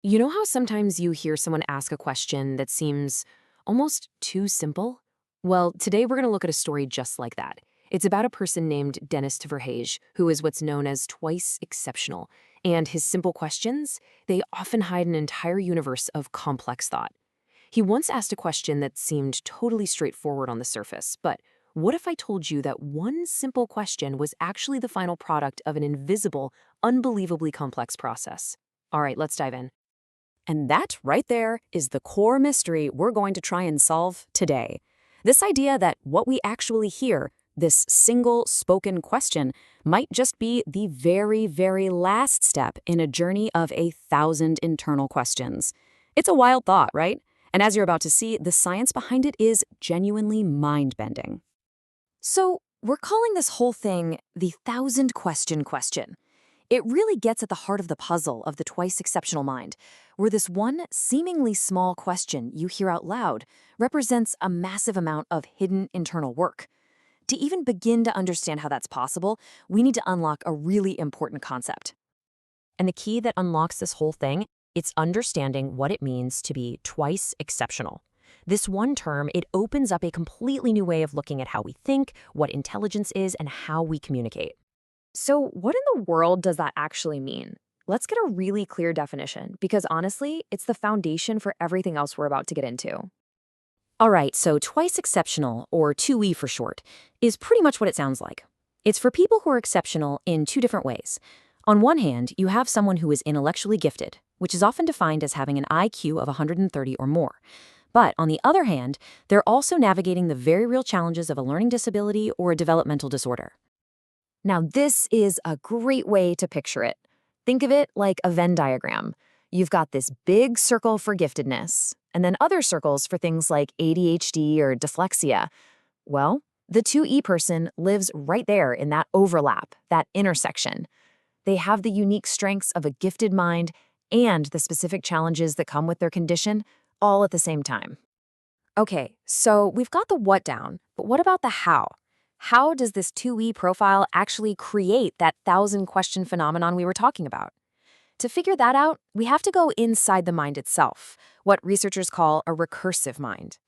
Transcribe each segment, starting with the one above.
You know how sometimes you hear someone ask a question that seems almost too simple? Well, today we're going to look at a story just like that. It's about a person named Dennis Verhage, who is what's known as twice exceptional. And his simple questions, they often hide an entire universe of complex thought. He once asked a question that seemed totally straightforward on the surface, but what if I told you that one simple question was actually the final product of an invisible, unbelievably complex process? All right, let's dive in. And that right there is the core mystery we're going to try and solve today. This idea that what we actually hear, this single spoken question, might just be the very, very last step in a journey of 1,000 internal questions. It's a wild thought, right? And as you're about to see, the science behind it is genuinely mind-bending. So, we're calling this whole thing the thousand question. It really gets at the heart of the puzzle of the twice exceptional mind, where this one seemingly small question you hear out loud represents a massive amount of hidden internal work. To even begin to understand how that's possible, we need to unlock a really important concept. And the key that unlocks this whole thing, it's understanding what it means to be twice exceptional. This one term, it opens up a completely new way of looking at how we think, what intelligence is, and how we communicate. So, what in the world does that actually mean? Let's get a really clear definition because honestly, it's the foundation for everything else we're about to get into. All right, so twice exceptional, or 2E for short, is pretty much what it sounds like. It's for people who are exceptional in two different ways. On one hand, you have someone who is intellectually gifted, which is often defined as having an IQ of 130 or more. But on the other hand, they're also navigating the very real challenges of a learning disability or a developmental disorder. Now, this is a great way to picture it. Think of it like a Venn diagram. You've got this big circle for giftedness, and then other circles for things like ADHD or dyslexia. Well, the 2E person lives right there in that overlap, that intersection. They have the unique strengths of a gifted mind and the specific challenges that come with their condition, all at the same time. Okay, so we've got the what down, but what about the how? How does this 2E profile actually create that thousand question phenomenon we were talking about? To figure that out, we have to go inside the mind itself, what researchers call a recursive mind.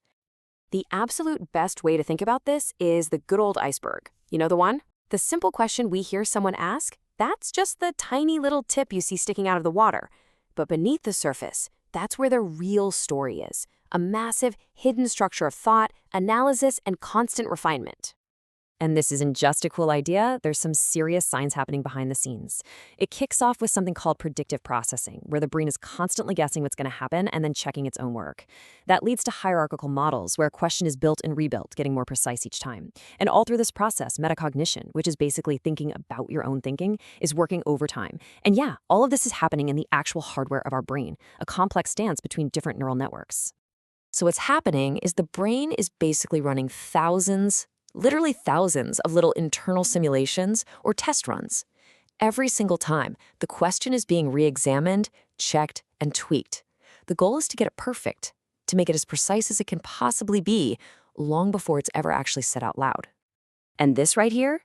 The absolute best way to think about this is the good old iceberg. You know the one? The simple question we hear someone ask, that's just the tiny little tip you see sticking out of the water. But beneath the surface, that's where the real story is. A massive, hidden structure of thought, analysis, and constant refinement. And this isn't just a cool idea, there's some serious science happening behind the scenes. It kicks off with something called predictive processing, where the brain is constantly guessing what's going to happen and then checking its own work. That leads to hierarchical models, where a question is built and rebuilt, getting more precise each time. And all through this process, metacognition, which is basically thinking about your own thinking, is working overtime. And yeah, all of this is happening in the actual hardware of our brain, a complex dance between different neural networks. So what's happening is the brain is basically running literally thousands of little internal simulations or test runs. Every single time, the question is being re-examined, checked, and tweaked. The goal is to get it perfect, to make it as precise as it can possibly be, long before it's ever actually said out loud. And this right here,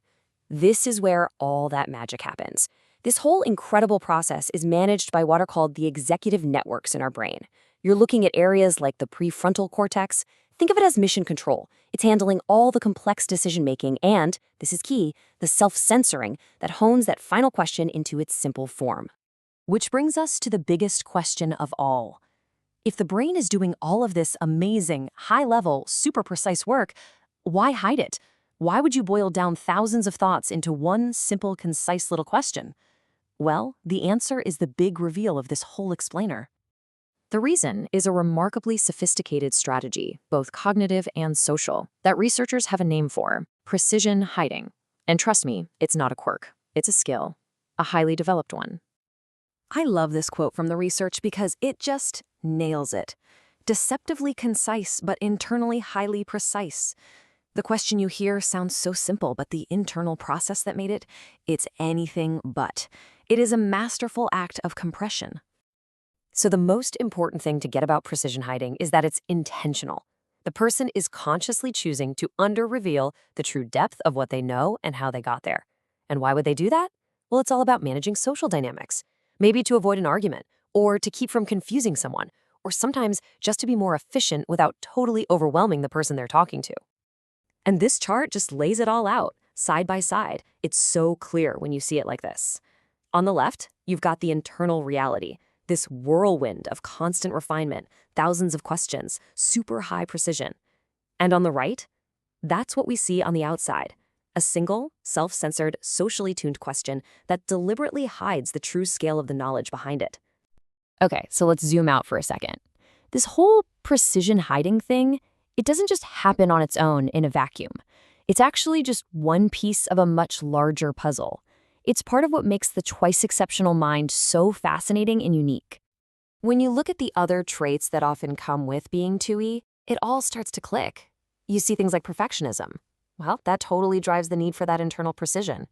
this is where all that magic happens. This whole incredible process is managed by what are called the executive networks in our brain. You're looking at areas like the prefrontal cortex. Think of it as mission control. It's handling all the complex decision-making and, this is key, the self-censoring that hones that final question into its simple form. Which brings us to the biggest question of all. If the brain is doing all of this amazing, high-level, super precise work, why hide it? Why would you boil down thousands of thoughts into one simple, concise little question? Well, the answer is the big reveal of this whole explainer. The reason is a remarkably sophisticated strategy, both cognitive and social, that researchers have a name for: precision hiding. And trust me, it's not a quirk. It's a skill, a highly developed one. I love this quote from the research because it just nails it. Deceptively concise, but internally highly precise. The question you hear sounds so simple, but the internal process that made it, it's anything but. It is a masterful act of compression. So the most important thing to get about precision hiding is that it's intentional. The person is consciously choosing to under-reveal the true depth of what they know and how they got there. And why would they do that? Well, it's all about managing social dynamics. Maybe to avoid an argument, or to keep from confusing someone, or sometimes just to be more efficient without totally overwhelming the person they're talking to. And this chart just lays it all out, side by side. It's so clear when you see it like this. On the left, you've got the internal reality, this whirlwind of constant refinement, thousands of questions, super high precision. And on the right, that's what we see on the outside, a single, self-censored, socially tuned question that deliberately hides the true scale of the knowledge behind it. Okay, so let's zoom out for a second. This whole precision hiding thing, it doesn't just happen on its own in a vacuum. It's actually just one piece of a much larger puzzle. It's part of what makes the twice exceptional mind so fascinating and unique. When you look at the other traits that often come with being 2E, it all starts to click. You see things like perfectionism. Well, that totally drives the need for that internal precision.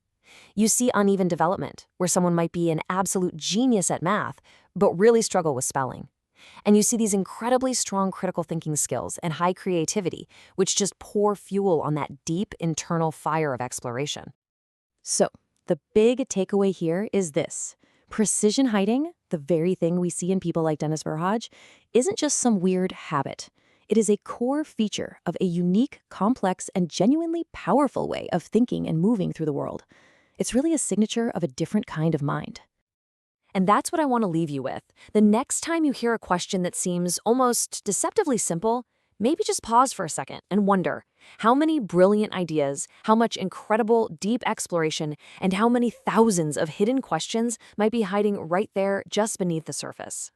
You see uneven development, where someone might be an absolute genius at math, but really struggle with spelling. And you see these incredibly strong critical thinking skills and high creativity, which just pour fuel on that deep internal fire of exploration. So, the big takeaway here is this. Precision hiding, the very thing we see in people like Denis Verhaeghe, isn't just some weird habit. It is a core feature of a unique, complex, and genuinely powerful way of thinking and moving through the world. It's really a signature of a different kind of mind. And that's what I want to leave you with. The next time you hear a question that seems almost deceptively simple, maybe just pause for a second and wonder how many brilliant ideas, how much incredible deep exploration, and how many thousands of hidden questions might be hiding right there just beneath the surface.